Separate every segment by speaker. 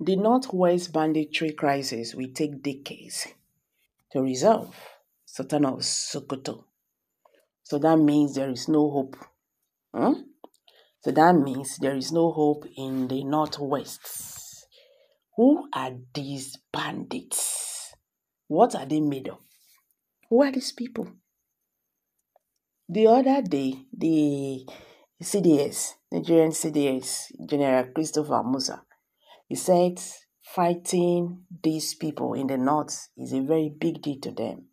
Speaker 1: The Northwest banditry crisis will take decades to resolve, Sultan of Sokoto. So that means there is no hope. Hmm? So that means there is no hope in the Northwest. Who are these bandits? What are they made of? Who are these people? The other day, the CDS, Nigerian CDS, General Christopher Musa, he said fighting these people in the north is a very big deal to them.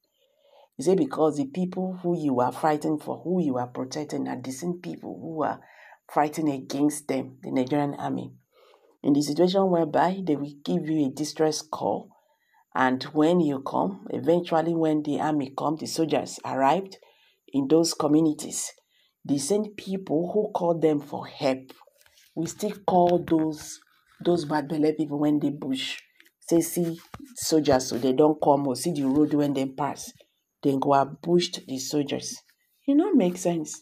Speaker 1: He said because the people who you are fighting for, who you are protecting, are the same people who are fighting against them, the Nigerian army. In the situation whereby they will give you a distress call, and when you come, eventually when the army come, the soldiers arrived in those communities, the same people who call them for help, we still call those bad belle people when they bush. Say see soldiers so they don't come or see the road when they pass. Then go ambushed the soldiers. It don't make sense.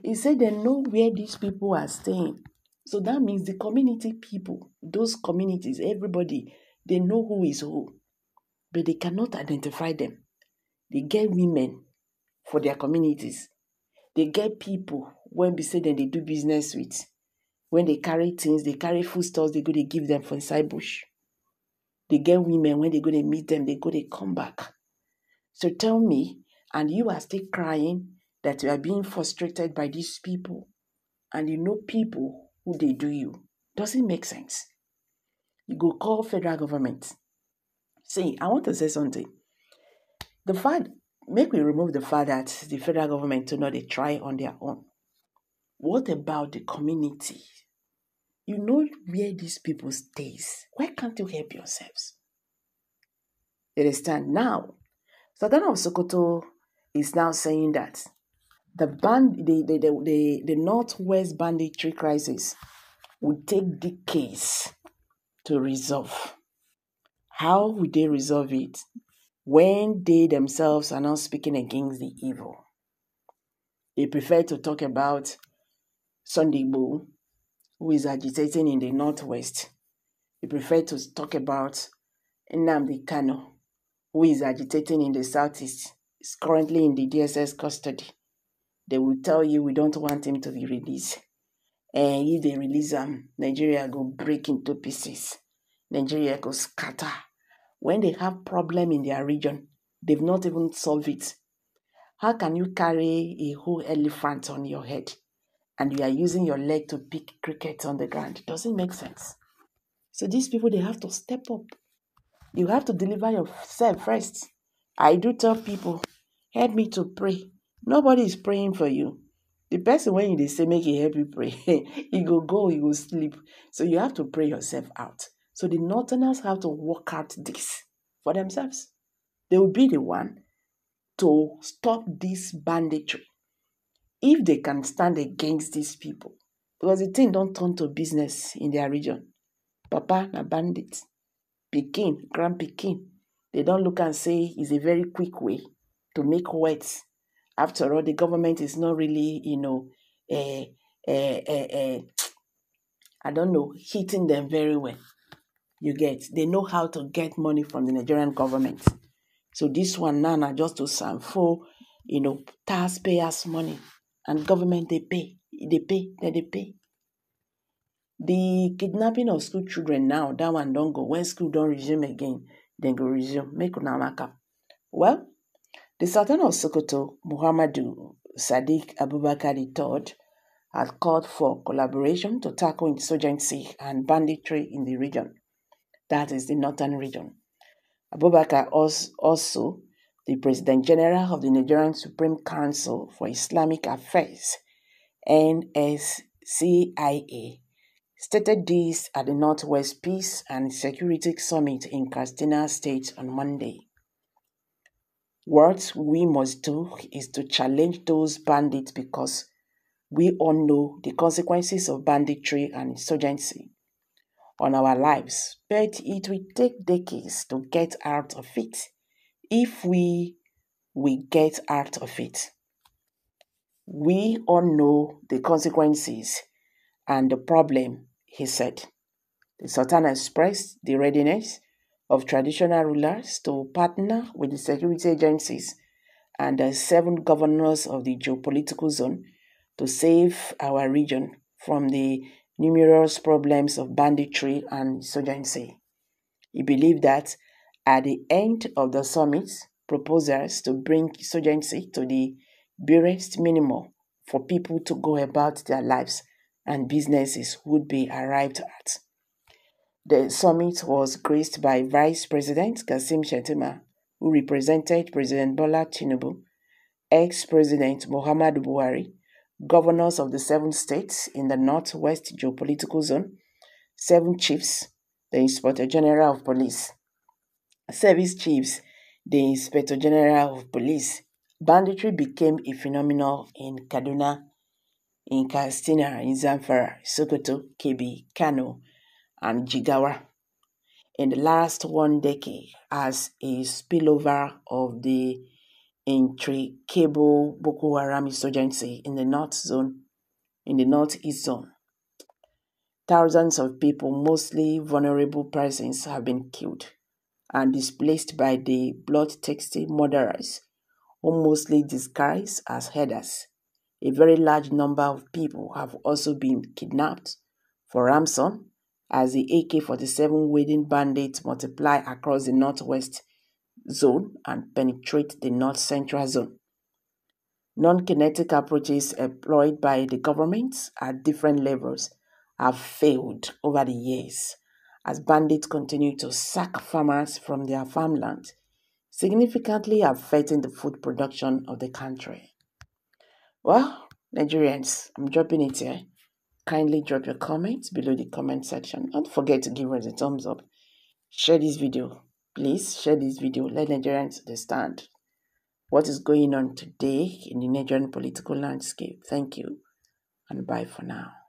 Speaker 1: He said they know where these people are staying. So that means the community people, those communities, everybody, they know who is who. But they cannot identify them. They get women for their communities. They get people when we say that they do business with. When they carry things, they carry foodstuffs, they go to give them for inside bush. They get women, when they go to meet them, they go to come back. So tell me, and you are still crying that you are being frustrated by these people, and you know people who they do you. Doesn't make sense. You go call federal government. See, I want to say something. The fact, make we remove the fact that the federal government do not they try on their own. What about the community? You know where these people stays. Why can't you help yourselves? You understand? Now, Sultan of Sokoto is now saying that the Northwest banditry crisis will take decades to resolve. How will they resolve it when they themselves are not speaking against the evil? They prefer to talk about Sunday Igboho, who is agitating in the Northwest. They prefer to talk about Nnamdi Kanu, who is agitating in the Southeast, is currently in the DSS custody. They will tell you we don't want him to be released. And if they release him, Nigeria go break into pieces. Nigeria go scatter. When they have problem in their region, they've not even solved it. How can you carry a whole elephant on your head and you are using your leg to pick cricket on the ground? It doesn't make sense. So these people, they have to step up. You have to deliver yourself first. I do tell people, help me to pray. Nobody is praying for you. The person when they say make he help you pray, he go sleep. So you have to pray yourself out. So the Northerners have to work out this for themselves. They will be the one to stop this banditry if they can stand against these people. Because the thing don't turn to business in their region. Papa na bandit. Pikin, grand pikin. They don't look and say it's a very quick way to make wealth. After all, the government is not really, I don't know, hitting them very well. You get, they know how to get money from the Nigerian government. So this one now just to sanfo, taxpayers' money. And government, they pay. The kidnapping of school children now, that one don't go. When school don't resume again, then go resume. Make una mark. Well, the Sultan of Sokoto, Muhammadu Sadiq Abubakar III, had called for collaboration to tackle insurgency and banditry in the region. That is the northern region. Abubakar also the President General of the Nigerian Supreme Council for Islamic Affairs, NSCIA, stated this at the Northwest Peace and Security Summit in Katsina State on Monday. What we must do is to challenge those bandits because we all know the consequences of banditry and insurgency on our lives, but it will take decades to get out of it if we get out of it. We all know the consequences and the problem, he said. The Sultan expressed the readiness of traditional rulers to partner with the security agencies and the 7 governors of the geopolitical zone to save our region from the numerous problems of banditry and insurgency. He believed that at the end of the summit, proposals to bring insurgency to the barest minimum for people to go about their lives and businesses would be arrived at. The summit was graced by Vice President Kassim Shettima, who represented President Bola Tinubu, ex-President Muhammadu Buhari, governors of the 7 states in the Northwest Geopolitical Zone, 7 chiefs, the Inspector General of Police, service chiefs, the Inspector General of Police. Banditry became a phenomenon in Kaduna, in Katsina, in Zamfara, Sokoto, Kebbi, Kano, and Jigawa in the last 1 decade as a spillover of the intricable Boko Haram insurgency in the northeast zone. Thousands of people, mostly vulnerable persons, have been killed and displaced by the bloodthirsty murderers, who mostly disguise as herders. A very large number of people have also been kidnapped for ransom as the AK-47 wielding bandits multiply across the northwest zone and penetrate the north central zone. Non-kinetic approaches employed by the government at different levels have failed over the years as bandits continue to sack farmers from their farmland, significantly affecting the food production of the country. Well, Nigerians, I'm dropping it here. Kindly drop your comments below the comment section. Don't forget to give us a thumbs up. Share this video. Please share this video. Let Nigerians understand what is going on today in the Nigerian political landscape. Thank you and bye for now.